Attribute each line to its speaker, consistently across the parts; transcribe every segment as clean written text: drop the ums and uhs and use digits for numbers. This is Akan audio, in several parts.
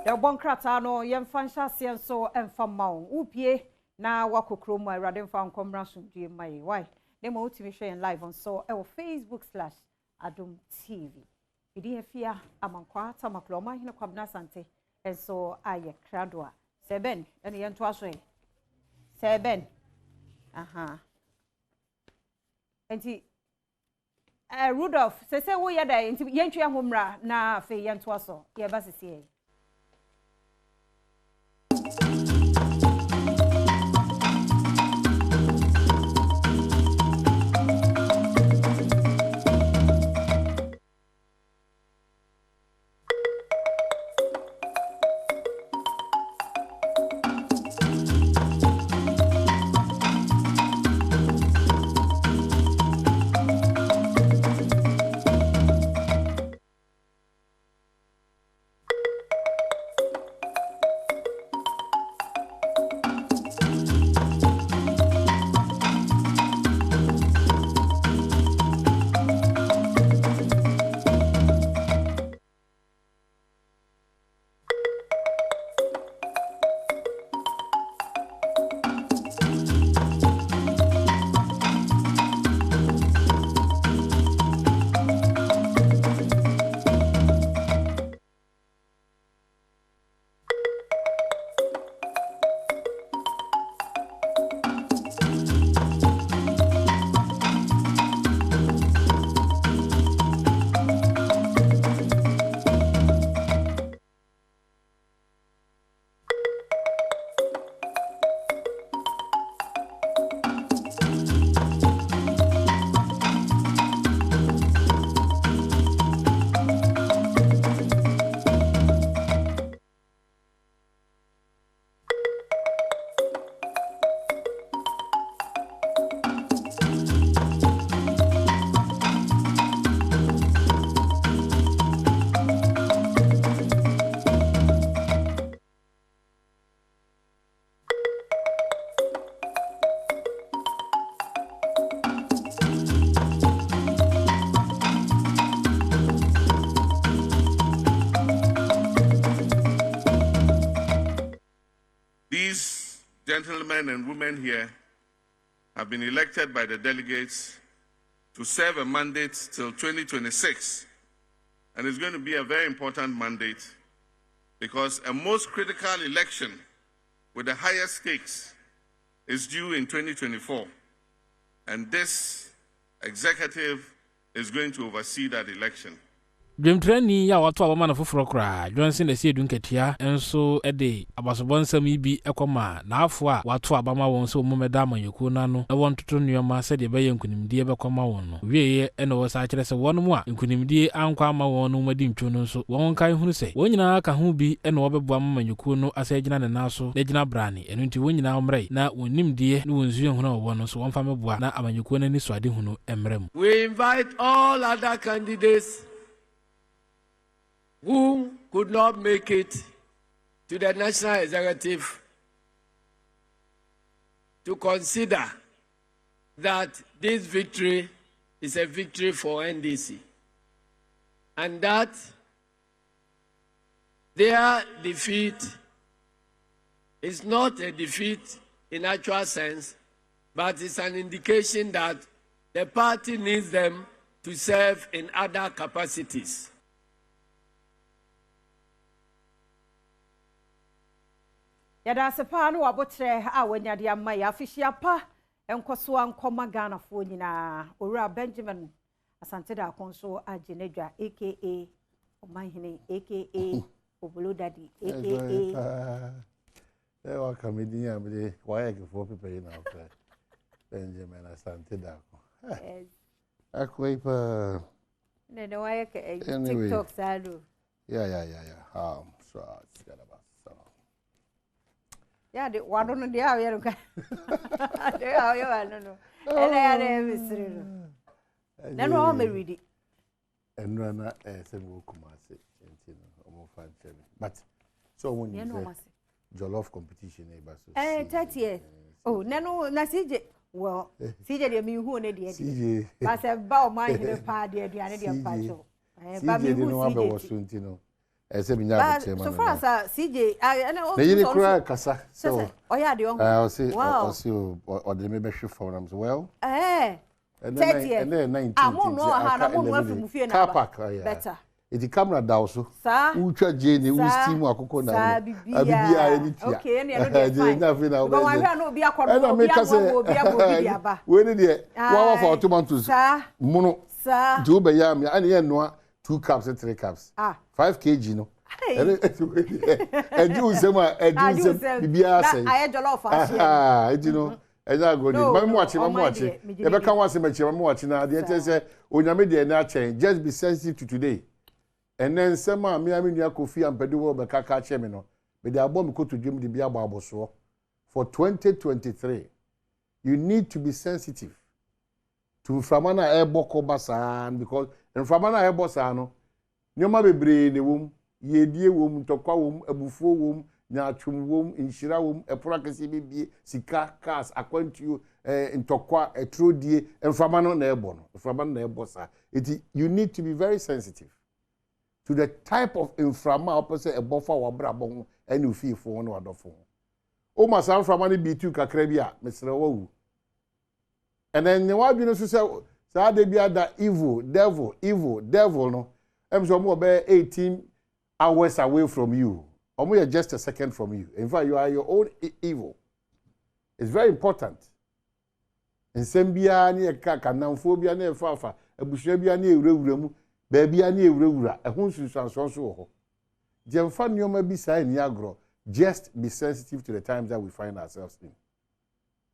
Speaker 1: The bon krata no yem fan hyase so emfa ma wo upie na wakokro mu awrade mfa nkomra sumdue mai why dem o timi hwe live on so e wo facebook/Adom TV idi afia amankwa tamaklo ma hine kwabna sante enso aye krado a seben ene yento aso e seben aha enti Rudolph se wo ye da enti yentwe ahomra na fe yento aso ye ba sisi
Speaker 2: Gentlemen and women here have been elected by the delegates to serve a mandate till 2026. And it's going to be a very important mandate because a most critical election with the highest stakes is due in 2024. And this executive is going to oversee that election.
Speaker 3: Dwemtrani ya watu abama na foforo kra Johnson na sie dunketia enso ede abasobonsam ibi ekoma na afo a watu abama won so mumeda amanyeku na no e won toto nneoma se de beye nkunimdie bekoma won no wieye ene wo sa kire se won mu a nkunimdie ankwa ama won no madi ntwo no so won kan hunu se won nyina ka ho bi ene wo bebo amanyeku no asa gina ne naso na gina brani eno nti won nyina omrai na wonnimdie ne wonzu ehunu wo no so won fa meboa na amanyeku na ni so ade hunu emrem.
Speaker 4: We invite all other candidates who could not make it to the National Executive to consider that this victory is a victory for NDC and that their defeat is not a defeat in actual sense, but it's an indication that the party needs them to serve in other capacities.
Speaker 1: Yada sepa no wabotre a wanyade amma ya afihia pa enkoso ankoma Ghana fo nyina owura Benjamin asante da konso agenedwa aka Omanhene aka Obolo Daddy aka
Speaker 5: wa comedy amde why for people now Benjamin asante da ko akwai pa
Speaker 1: ne why TikTok salo
Speaker 5: yeah so it's got about
Speaker 1: yeah, the one on the hour, you know. And I had a mystery. Then all may read it.
Speaker 5: And run a single commerce, but so when you know, Jollof competition, neighbors.
Speaker 1: 30 years. Oh, no, Nasije. Well, CJ, me who need the I said, bow my party, the idea of Pacho. But me who was soon, you know.
Speaker 5: say binya
Speaker 1: but so far as CJ I know
Speaker 5: you cry kasa so
Speaker 1: oh yeah the
Speaker 5: I see or the maybe show for them well and then 19 car park
Speaker 1: better
Speaker 5: the camera down so ucha jeni u steam akoko na abibia eni tia
Speaker 1: okay na no fine go wan hwe na obi akodo obi obi aba
Speaker 5: we ni de wa for tomatoes muno do be yam ya ane no 2 cups and 3 cups 5 kg no eju usema bibia say
Speaker 1: aye jollof asia
Speaker 5: eju enya go ni mamu achi e be kan wase machi mamu achi na de say onyame de na chen just be sensitive to today. And then some me nua Kofi ampedi wo be kaka che me no me de abom me koto dwem de bia aboso for 2023 you need to be sensitive to mframana eboko basa because mframana ebosa no nyoma bebre ne wom yedie wom tokwa wom abufuo wom nyaatwum wom inhira wom epora kese bibie sika cars akwantuo ntokwa etrodie mframana na ebo no mframana na ebosa you need to be very sensitive to the type of inframa opposite a buffer or brabon and you feel for one or other phone. O must sound from money be too cacrebia, Mr. Wu. And then the wife, you know, so they be that evil, devil, no. I'm so more about 18 hours away from you. Or we are just a second from you. In fact, you are your own evil. It's very important. And Sembia near Kakanamphobia near Fafa, a Bushabia near Remu. Baby ani ewurawura ehun sunsanso so ho jemfa nyoma bi sai ni agro just be sensitive to the times that we find ourselves in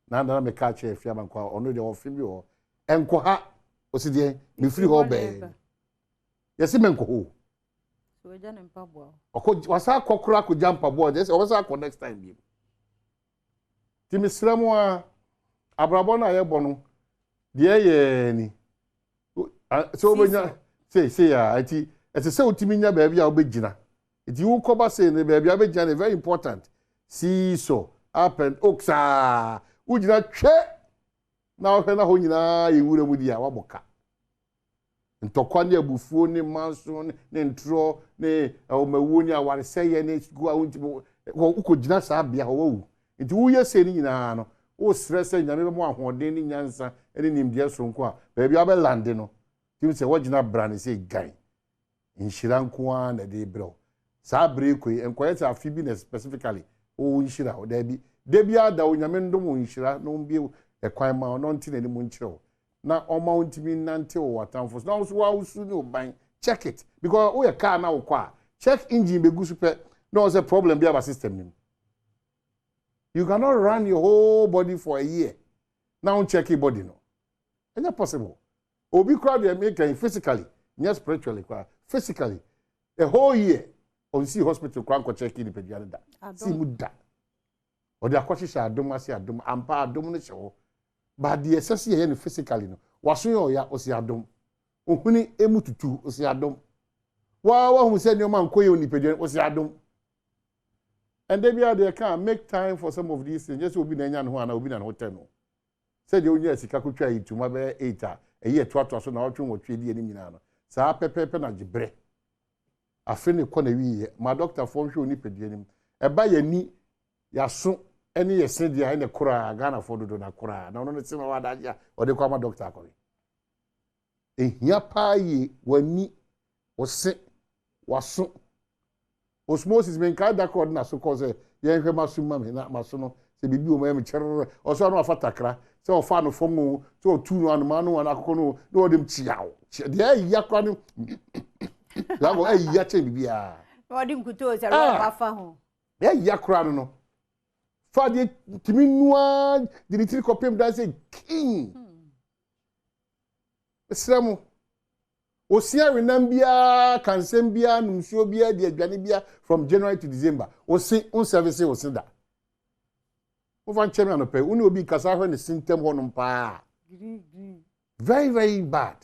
Speaker 5: na me ka che afia bankwa ono de ofi bi ho enko ha osidie me free ho be yesi me enko ho
Speaker 1: so eja ne mpabo
Speaker 5: okọ wasa akokura ko jampa board yes wasa akọ next time bi ti misramu a abrabo na ye bono de ye ni so benya say ati say utimi nya baabi a obegina iti wo koba say ne baabi a obegina very important see so up and oksa ugina twe na ohwe na ho nyina yewura mu dia waboka ntokwa ne abufuo ne manso ne ntro ne omawu ne aware seye ne go awunti ukogina saa bia ho wawu iti wo yese ni nyina no wo stress nyame be mo ahoden ni nyansa ne nimdia sonko a baabi a be lande no tim se wajina brand say guy inshira nkoa na de bro sa breko enkoyeta afibi na specifically o inshira o da bi ada onyame ndom inshira no mbi ekwan ma no ntine ni mu nchiro na oma untimi nante o watamfo na so wa usu ni oban check it because o ye car na wo kwa check engine be gusu pe no was a problem be about system nim you cannot run your whole body for a year now check your body no it's not possible. Obi crowd they make physically, not spiritually, physically. A whole year on see hospital crank check in the pediatric. See muda. Or the aquatisha Adom asi Adom ampa Adom no show. But the excess here physically no. Wasu ya osi Adom. Ohuni emututu osi Adom. Wa who said your man koyo ni pediatric osi Adom. And they can make time for some of these things. Just will be nanya no na obi na hotel no. Said you only sika kutwa itu mabe 8 eye toato so na otwe wotwe die ni nyina no saa pepepe na gibre afi ne kɔ na wiye ma doctor fo hwe oni pedie nim eba yani yaso ene yese dia ene kora Ghana fo dodo na kora na ono ne sima wada ya ode kwa ma doctor akɔre ehia paaye wani ose waso osmosis men ka da kɔ na so kɔ se ye hwe maso ma me na maso no se bibi o ma me kyerere oso no afatakra se o fa no fomu so tu no anu ma no akoko no no dem chiawo de ya kwa no la go ya che bibia
Speaker 1: no dem kuto se ro ba fa ho
Speaker 5: ya kra no fa de timi nua de ni tiri kopem da say king esremo osia renam bia kansem bia numsuo bia de adwane bia from January to December osi on service osi da over chairman of pay uni obi kasa hwe ne symptom honum pa very very bad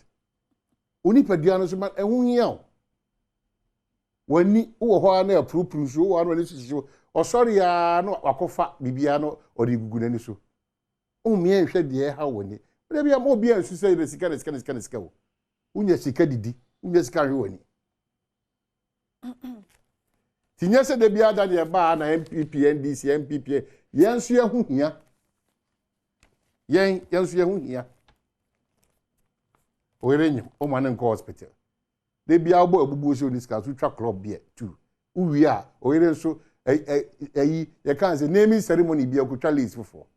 Speaker 5: uni padua no so ma ehunhia o wani wo ho na approve so wo anu ne sisi o sorry ya no akofa bibia no odi gugu nani so o mi ehwe de ha woni bia bia mo bia nsu say the sika wo unya sika didi unya sika hwe woni Tinye se de bia da de ba na MPP NDC MPP yen so ehu hia yen so ehu hia oyerenyim o ma nko hospital de bia obo abubu so ni ska so twa club bia too uwi a oyere nso eyi ye kan say naming ceremony bia ko twa list fofo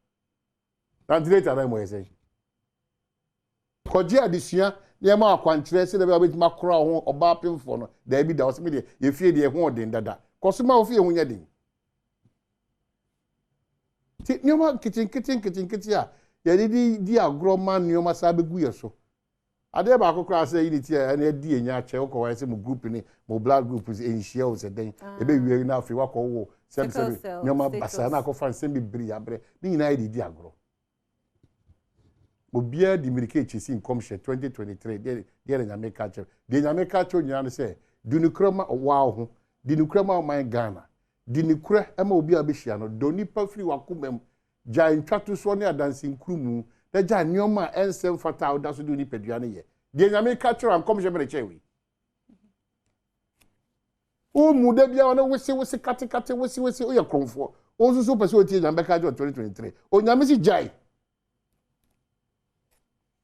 Speaker 5: translator na mo yese koji adisua ne ma akwankyere se de bia betima kora ho oba pemfo no da bi da o se me de ye fie de ho odin dada kosuma o fie ho nya din ti nyoma kitin a ye di agro man nyoma sa begu ye so ade ba akokra say unity na di enya che ko wa say mo group ni mo blood group is enhia o se den e be wieri na afi wa ko wo sem nyoma basa na ko fan sem bibiri abre ni nyina di agro obia di mirike chesi nkom she 2023 de nyame ka che de nyame ka che nyina no say dunukrama wa ho dinukrama man Ghana dinukra ema obi abehia no doni pafiri wakomam ja ntwato so ne adansi nkrumu da ja nyoma ensem fata oda so doni padua ne ye de nyame ka che ran kom she bere chewi o mu da bia no wese kate wese o ye kromfo o so pese o tie nyame ka che 2023 o nyame si jai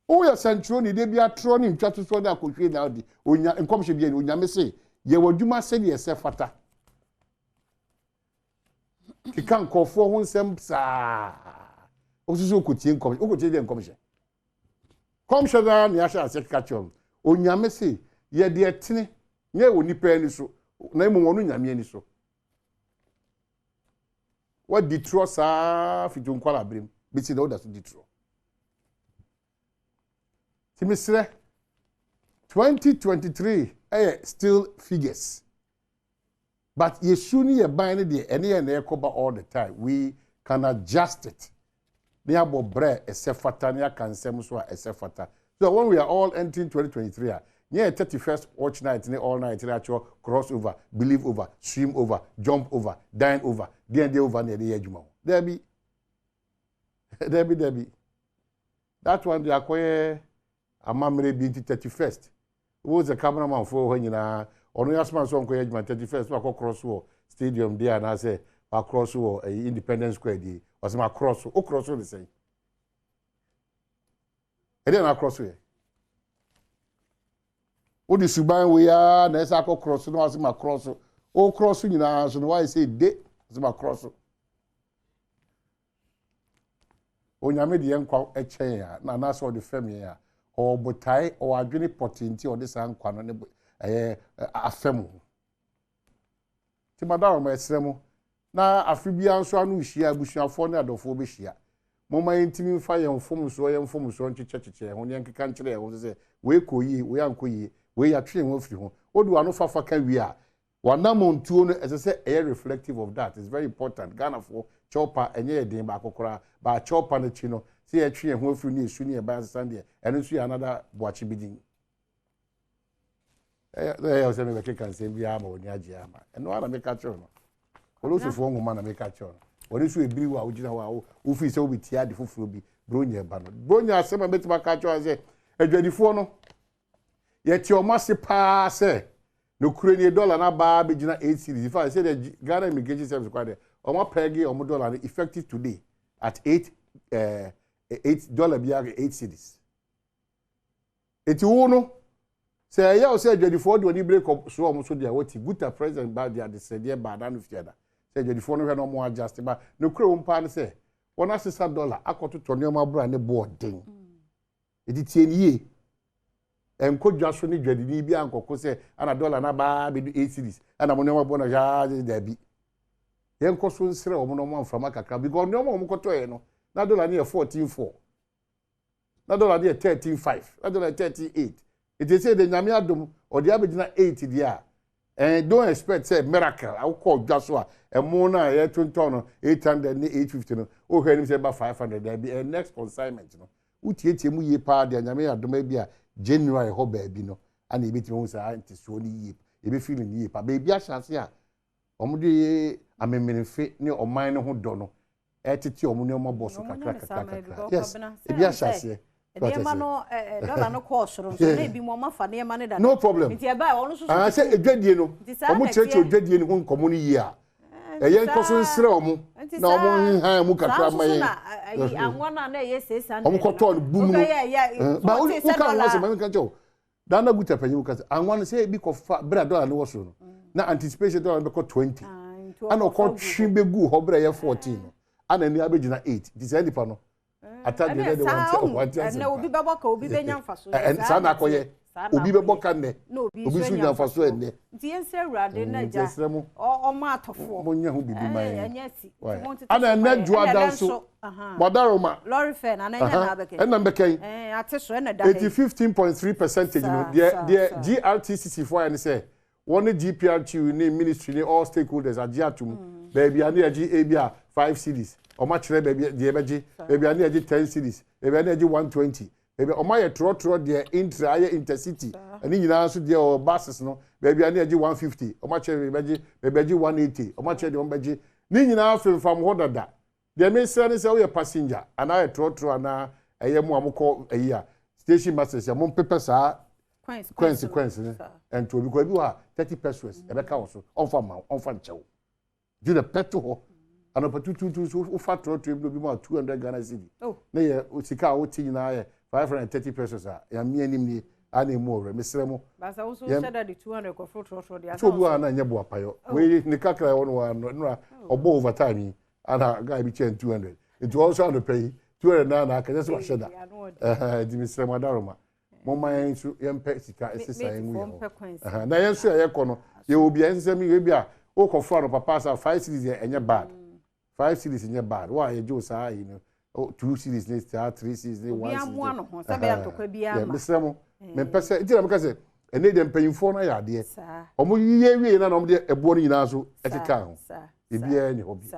Speaker 5: o ya santro ni de bia tro ni ntwato so ne akohwe na odi o nya nkom she bia ni o nyame se ye wadwuma se ne se fata kika nkofo ho nsem saa osusu okotie nkom okotie de nkom hye komhye da ne ahya ase kika chom onyame se ye de etene nye onipa ani so na emu wonu nyame ani so what di tro saa fitu nkwala brem biti na oda so di tro timisre 2023 still figures. But yeshuni ye buying the any and ekoba all the time. We can adjust it. They have bre esefata near cansem so esefata. So when we are all entering 2023, near 31st watch night, all night, actual crossover, believe over, swim over, jump over, dine over, day over near the edge. There be. That one they acquire a mamre being 31st. Who was the cameraman for when you know? Ono yasman so nko yejuma 31st wa cross wo stadium there na say wa cross wo Independence Square di o se ma cross o cross wo the say e dey na cross we o di suban we ya na esa ko cross no o se ma cross o cross nyina so no why say de o se ma cross o nyame de nkwa echen ya na so the fam ya o botai o adwene potenti o de san kwa no ne afemu ti madam ma esremu na afibia nso anu hia abusuafo ne adofo be hia moma yentimi fa ye mfom so nchecheche ho ne nkeka nkyere ho se we koyi we ankoyi we ya twe ho firi ho odu anu fafa ka wi a wanam ntuo no ese reflective of that. It's very important. Ghana for chopa enye edin ba kokora ba chopa na chi no se ye twe ho firi ni esu ni e ba sande eno su another boachi bidin I was saying, I can't say, we are more than Yama. And no one make a churn. Also, for one man, I make a churn. What is we be what who feels so with Tia, the food will be Bronya Banner. Bronya, some bit my catcher, I say, a 24. Yet your master pass, no crane dollar, and bar, Bejina 8 cities. If I say that Ghana immigration service required, or more peggy or more dollar effective today at $8 biag 8 cities. It's uno. Say ya o say 24 do ni break up so almost so dia what good president ba dia de say dia ba dan fiada say 24 no hwe no mo adjust ba no kure wo mpa ne say wona $6 akoto tonyo ma bra ne board den edi tie ni ye enkodwa so ni dwadi ni bi ankoko say ana dollar na ba be 8 cities ana mo no ma bo na ja da bi yen ko so nsere o mo no mo amfama kakra because no mo koto ye no na dollar ni 14.4 na dollar ni 13.5 na dollar 13.8. It is said the nyame Adom or the abegina 80 dia and don't expect say miracle I will call Joshua and more na 800 850 no o hwe nim say about 500 there be a next consignment no utieti mu ye pa de nyame Adom bia January ho ba bi no ana ebetimi hu say anti so ni ye e be feeling ye pa ba bia chance a omde amemmenfe ne oman no ho do no etete omo ne omo boss kakra yes e bia chance
Speaker 1: Niema no dollar no cost so na bi mo mafa niema ne da.
Speaker 5: No problem.
Speaker 1: Nti e ba onu so.
Speaker 5: Ah say edwadie no. Omo cheche edwadie no ho nkomo no yi a. Eye nkoso nsere omo. Na omo han mu kakra maye.
Speaker 1: Anwana na ye 600.
Speaker 5: Omo koto no bum no. Ba u kan wo se ma kan cho. Dana guta panyi mu kan anwana say bi kofa bra dollar no wo so no. Na anticipation dollar be ko 20. Ana ko twi be gu ho bra ye 14 no. Ana ni abegina 8. Di say nipa no. Atade ne de want
Speaker 1: na obi bebo ka obi benya mfaso
Speaker 5: sa na akoye obi bebo ka ne obi su nya mfaso enne
Speaker 1: nti yense awrade na ja o ma atofo
Speaker 5: mo nya ho bibi man
Speaker 1: enya si
Speaker 5: ana na dua danso modaroma
Speaker 1: lorry fare na nya na abeke
Speaker 5: enna mbeken
Speaker 1: ate so na da
Speaker 5: 15.3% no the GRTCC for any say one GPRT ni ministry ni all stakeholders agiatum baby ani agi ebia 5 cities o ma kire baby de ebeji baby ani agi 10 cities baby ani agi 120 baby o ma ye tro de intra aye intercity ani nyina so de o buses no baby ani agi 150 o ma kire baby agi 180 o ma kire de o baby ni nyina afemfam ho dada de me sere se o ye passenger ana ye tro ana eye mu amukọ eyi a station masters ya mo pepe saa consequence and to be go bi wa 30 pesos e be ka wo so on fa nchew do the petrol ho and opportunity to fat trip no be more 200 Ghana cedi na ye sika wo ti na ye 530 pesos a ya me anim ni ana mu ore mesere mo
Speaker 1: ba sa wo so sheda the 200 ko trotro dia
Speaker 5: so bu ana nya bo apayo we ni kakra wo no obo overtime ana guy bi chen 200 it also on pay 200 na aka just wa sheda di mesere mo daroma mama yensu yempe sika esesa enwu na yensu ya yekọ no ye obi ensem ye bia o ko fro no papa sa 5 series enye bad 5 series enye bad wa ye jo sa yi no 2 series ne star 3 series ne 1 series
Speaker 1: bia mo no ho sabe atokwa bia ma
Speaker 5: mesremo me pese itira me kase ene de mpanyimfo na ya de omo yiye wie na no mo de ebo no nyina so ekeka ho ebia ni hobi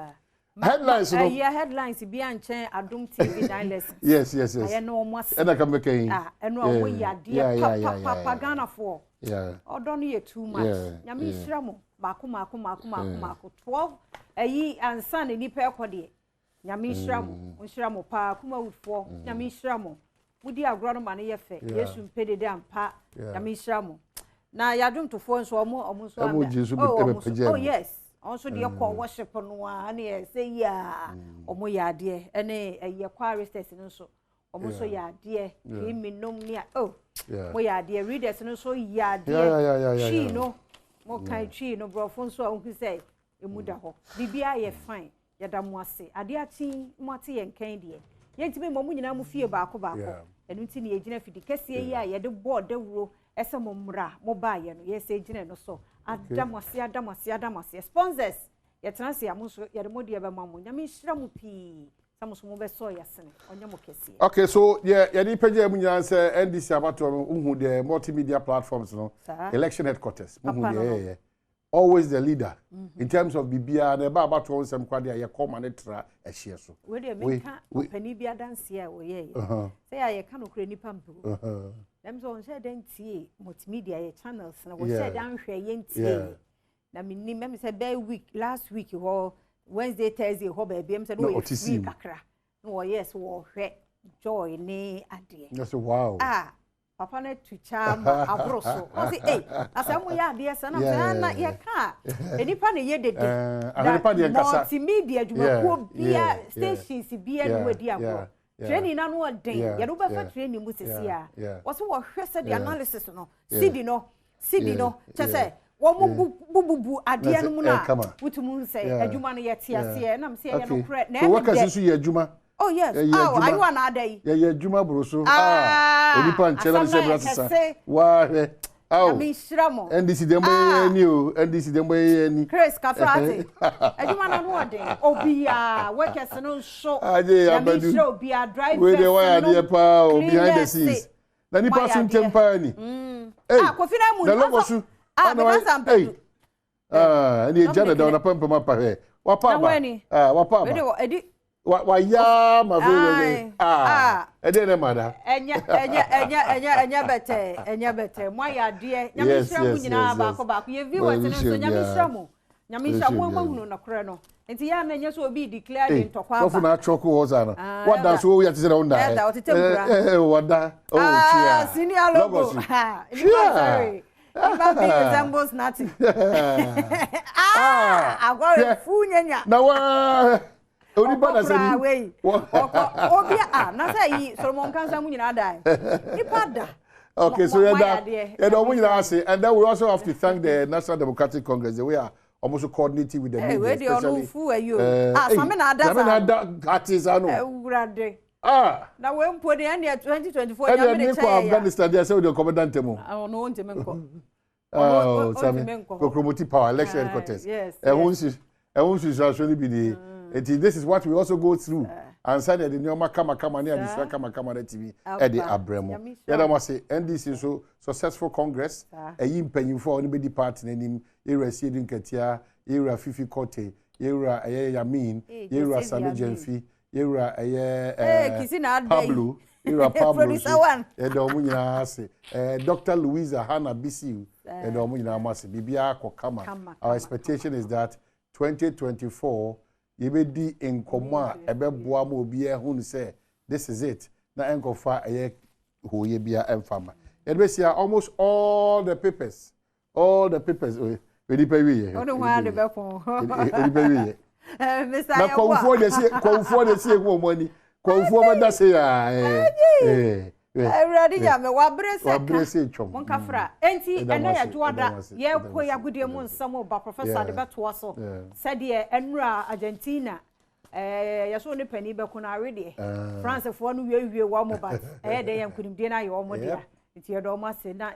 Speaker 5: headlines no
Speaker 1: headlines bi anchen Adom TV dialects
Speaker 5: yes
Speaker 1: aye no omo ase
Speaker 5: ena ka meken
Speaker 1: eno omo ya de papa Ghana for odo no ye too much nyame hira mo mako 12 ayi ansa ne nipa ekode nyame hira mo pa kuma wufo nyame hira mo mudi agro no mane ye fe yesu mpede de ampa nyame hira mo na yadom to fo nso omo so anda oh yes also the worship no na say ya omo ya de ene eye choristers nso omo so ya de minom ni mo ya de readers nso ya de chi no mo kan chi no bro fo nso ohun say emuda ho bibia ye fine ya da mo ase ade achi mo ate ye nkan de ye ntimi mo nyina mo fie baako enu nti ne ye gina fidi kese ye ya ye de board dawuro ese mo mra mo ba ye no ye se gina no so Adamasi sponsors yetanse amuso ye de modi e be mamu nyame hira mu pi samuso mo be so yasene onye mo kese
Speaker 5: okay so ye di page mu nyana se NDC abato no uhu the multimedia platforms no election headquarters uhu the always the leader in terms of bibia na ba abato nsem kwade ye koma ne tra ehie so
Speaker 1: we de menka opani bia dance ya wo ye say ya ye ka no kure nipa mpu dem so say den tie multimedia ye channels na wo say dan hwe ye ntie na minni mem say be week last week ho Wednesday Thursday ho ba bia say no week kakra no yes wo hwe joy ne ade
Speaker 5: yes wow
Speaker 1: papa na tuchama abroso o say asamu ya ade sana na ye ka enipa na ye dede
Speaker 5: enipa de nkasa
Speaker 1: multimedia dwumakuo bia stations bia no wadi akọ training na no den ye do be fa training mu sisi a wo so wo hwe se the analysis no cd no chese wo mu bububu ade no mu na wutumu say adwuma no ye te ase na me say ye no kre na
Speaker 5: so wakasi so ye adwuma
Speaker 1: oh yes ayu ana adai
Speaker 5: ye adwuma broso onipa nchela se brasisa wa he
Speaker 1: mi shramo
Speaker 5: NDC dembo ye ni o NDC dembo ye ni
Speaker 1: Chris Kafrati adwuma na no ode obia workers no show
Speaker 5: mi
Speaker 1: show obia drive
Speaker 5: we dey wire dey pa behind the scenes na ni person tempa ni
Speaker 1: Kofi na mu
Speaker 5: na lobosu ni jana da na pampa mapa he wapa ba wapa ba wa ya ma vele ede ne mada
Speaker 1: enya bete mo ya de nyame hira mu nyina ba ko ye viewers no so nyame hira mu mo hunu na kore no Nti ya na nya so obi declare the ntokwa
Speaker 5: so for na choko was ana what da so ya tise na unda what da chia
Speaker 1: senior logo sorry Iba big resembles nothing. Agora funyanya.
Speaker 5: Na wa oni ba na sani.
Speaker 1: Obia na say Solomon Kansa mu nyina dai. Ipa da.
Speaker 5: Okay, so yeah, no, we say, and then we also have to thank the National Democratic Congress. They were almost coordinating with the media, especially.
Speaker 1: Now we put the end 2024.
Speaker 5: Afghanistan, they say the commandant. Oh, Sammy, power election contest.
Speaker 1: Yes.
Speaker 5: And once you shall surely be the. This is what we also go through. And said the Nyoma kama near this kama TV Eddie Abremo. Yeah, must say NDC so successful Congress. A yimpenyu for anybody party name. Era Sidin Katia, era Fifi Kote, era Yamin, era Sami Jenfi, era Pablo, era Pablo. Dr. Louisa Hannah BCU, and Omuna Masi Bibia Kokama. Our expectation is that 2024. Yebedi in coma, ebe boamo be a hun say, this is it. Na enko fa a who ye be a farmer. It almost all the papers. Ready pay we.
Speaker 1: I don't want the bepon. Mr.
Speaker 5: Na confort the see money. Confort that say
Speaker 1: ready ya me wa brese chom. Mon kafra. Enti ena ya juada ye ko ya gudie mu nsam ba professor de beto so. Said ye enra Argentina ya so ne pani be ko na rede. France fo no wie wa mo ba. De yan kunimdie na ye o mo dia. Enti ye do mo se na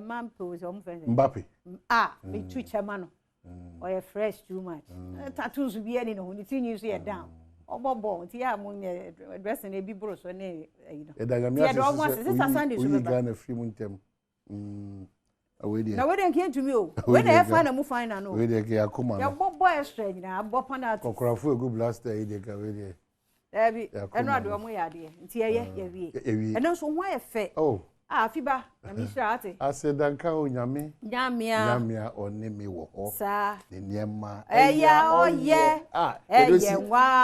Speaker 1: man pose o mo fense.
Speaker 5: Mbappe.
Speaker 1: Me tu chama no. O ye fresh too much. Tattoos bi ani no ni tinyu so ye down. Obobo ti ya mu dressing e bi bro so na
Speaker 5: ya do mo se Sunday so be Ghana free mu ntem
Speaker 1: na we dey can to me o we dey find am find na no
Speaker 5: we dey ke akoma
Speaker 1: ya bobo extra nyina abopa na
Speaker 5: kokrafo egu blaster e dey ka we dey
Speaker 1: ebi eno ado mo ya de nti ye wie eno so ho ayefe fiba na mi sha ate
Speaker 5: asedanka onyame nyamia oni mi wo ho
Speaker 1: sa
Speaker 5: ne niema
Speaker 1: ya oye nwa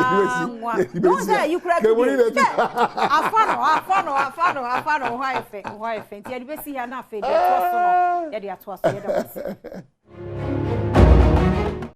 Speaker 1: don't say you crack afano ho ayefe nti e be si ya na fe de to so no ye de ato so ye da